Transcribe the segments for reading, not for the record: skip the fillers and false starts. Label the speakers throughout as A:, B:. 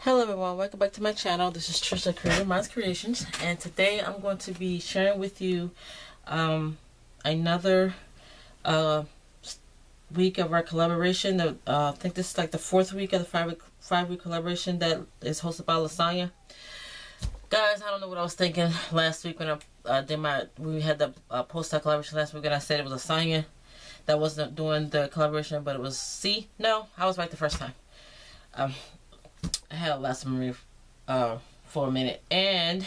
A: Hello everyone, welcome back to my channel. This is Trisha, Creativemind Creations, and today I'm going to be sharing with you another week of our collaboration. I think this is like the fourth week of the five-week collaboration that is hosted by Lasagna. Guys, I don't know what I was thinking last week when we had the post-out collaboration last week, and I said it was Lasagna that wasn't doing the collaboration, but it was C. No, I was right the first time. I had a last memory for a minute, and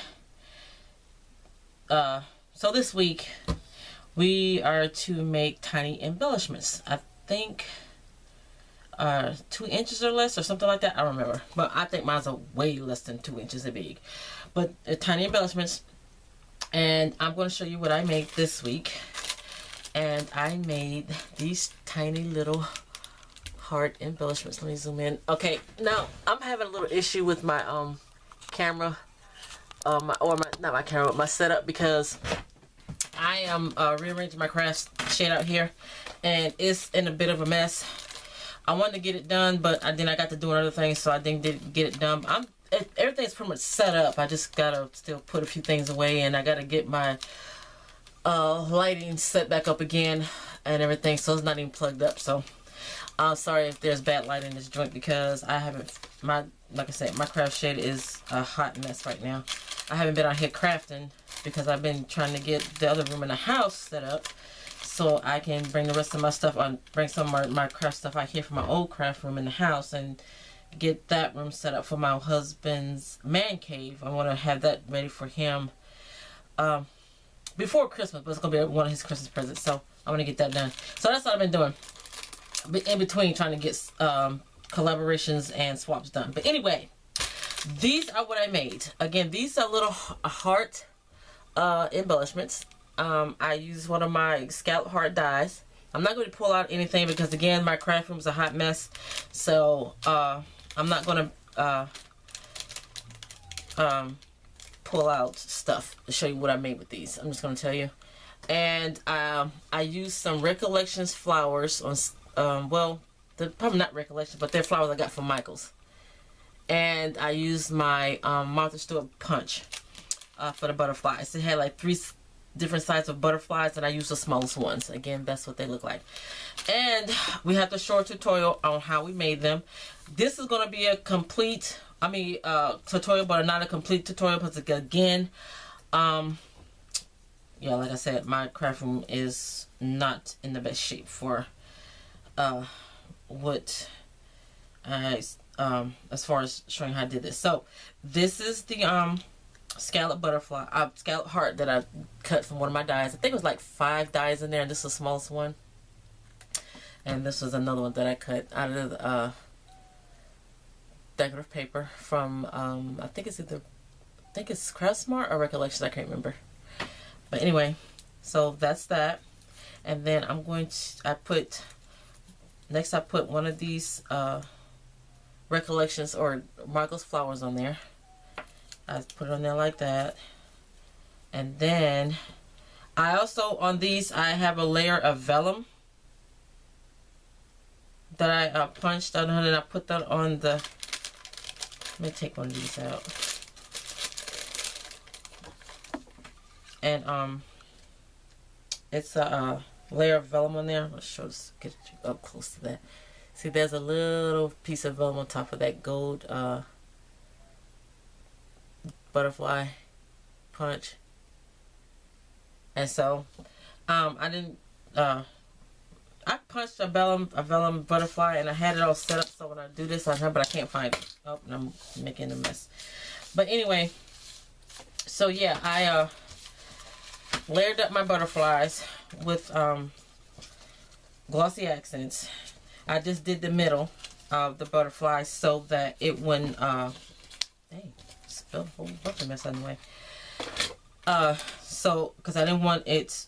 A: so this week we are to make tiny embellishments. I think 2 inches or less or something like that. I don't remember, but I think mine's are way less than 2 inches big, but tiny embellishments. And I'm going to show you what I made this week. And I made these tiny little heart embellishments. Let me zoom in. Okay, now I'm having a little issue with my camera, not my camera, but my setup, because I am rearranging my craft shade out here, and it's in a bit of a mess. I wanted to get it done, but then I got to doing other things, so I didn't get it done. Everything's pretty much set up. I just gotta still put a few things away, and I gotta get my lighting set back up again and everything, so it's not even plugged up. So sorry if there's bad light in this joint, because I haven't, like I said, my craft shade is a hot mess right now. I haven't been out here crafting because I've been trying to get the other room in the house set up so I can bring the rest of my stuff on, bring some of my craft stuff out here from my old craft room in the house and get that room set up for my husband's man cave. I want to have that ready for him before Christmas, but it's going to be one of his Christmas presents, so I want to get that done. So that's what I've been doing in between, trying to get collaborations and swaps done. But anyway, these are what I made. Again, these are little heart embellishments. I use one of my scallop heart dies. I'm not going to pull out anything because, again, my craft room is a hot mess, so I'm not going to pull out stuff to show you what I made with these. I'm just going to tell you. And I used some Recollections flowers on, well, they're probably not Recollections, but they're flowers I got from Michael's. And I used my Martha Stewart punch for the butterflies. It had like 3 different sizes of butterflies, and I used the smallest ones. Again, that's what they look like. And we have the short tutorial on how we made them. This is going to be a complete, tutorial, but not a complete tutorial, because again, yeah, like I said, my craft room is not in the best shape for what I as far as showing how I did this. So this is the scallop butterfly, scallop heart that I cut from one of my dies. I think it was like 5 dies in there, and this is the smallest one. And this was another one that I cut out of the decorative paper from I think it's Craft Smart or Recollections, I can't remember. But anyway, so that's that. And then I'm going to, I put one of these Recollections or Michael's flowers on there. I put it on there like that. And then I also, on these, I have a layer of vellum that I punched on, and I put that on the, let me take one of these out. And it's a layer of vellum on there. I'll show this, get you up close to that. See, there's a little piece of vellum on top of that gold butterfly punch. And so I punched a vellum butterfly, and I had it all set up so when I do this on her, but I can't find it. Oh, and I'm making a mess. But anyway, so yeah, I layered up my butterflies with glossy accents. I just did the middle of the butterflies so that it wouldn't dang, spilled a whole bunch of mess on the way. So because I didn't want it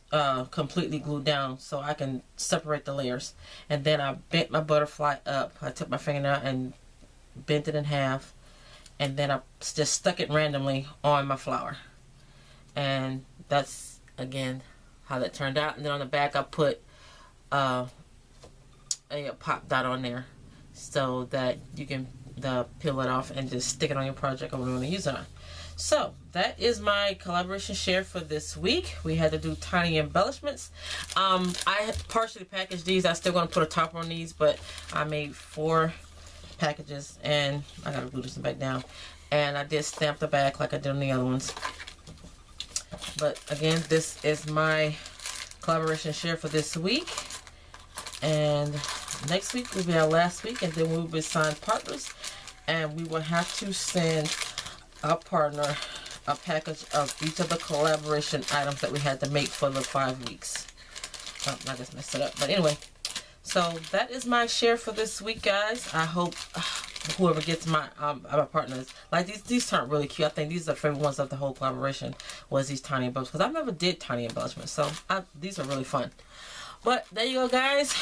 A: completely glued down, so I can separate the layers. And then I bent my butterfly up. I took my fingernail and bent it in half, and then I just stuck it randomly on my flower. And that's, again, how that turned out. And then on the back I put a pop dot on there so that you can peel it off and just stick it on your project or whatever you want to use it on. So that is my collaboration share for this week. We had to do tiny embellishments. I had partially packaged these. I'm still going to put a top on these, but I made 4 packages and I got to glue this one back down. And I did stamp the back like I did on the other ones. But again, this is my collaboration share for this week. And next week will be our last week, and then we will be signed partners. And we will have to send our partner a package of each of the collaboration items that we had to make for the 5 weeks. Oh, I just messed it up. But anyway, so that is my share for this week, guys. I hope whoever gets my partners, like these turned really cute. I think these are the favorite ones of the whole collaboration, was these tiny embellishments, because I never did tiny embellishments, so these are really fun. But there you go, guys,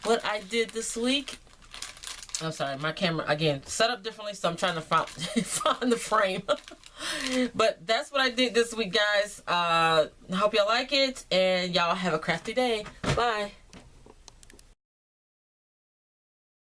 A: what I did this week. I'm sorry, my camera again set up differently, so I'm trying to find the frame. But that's what I did this week, guys. Hope y'all like it, and y'all have a crafty day. Bye.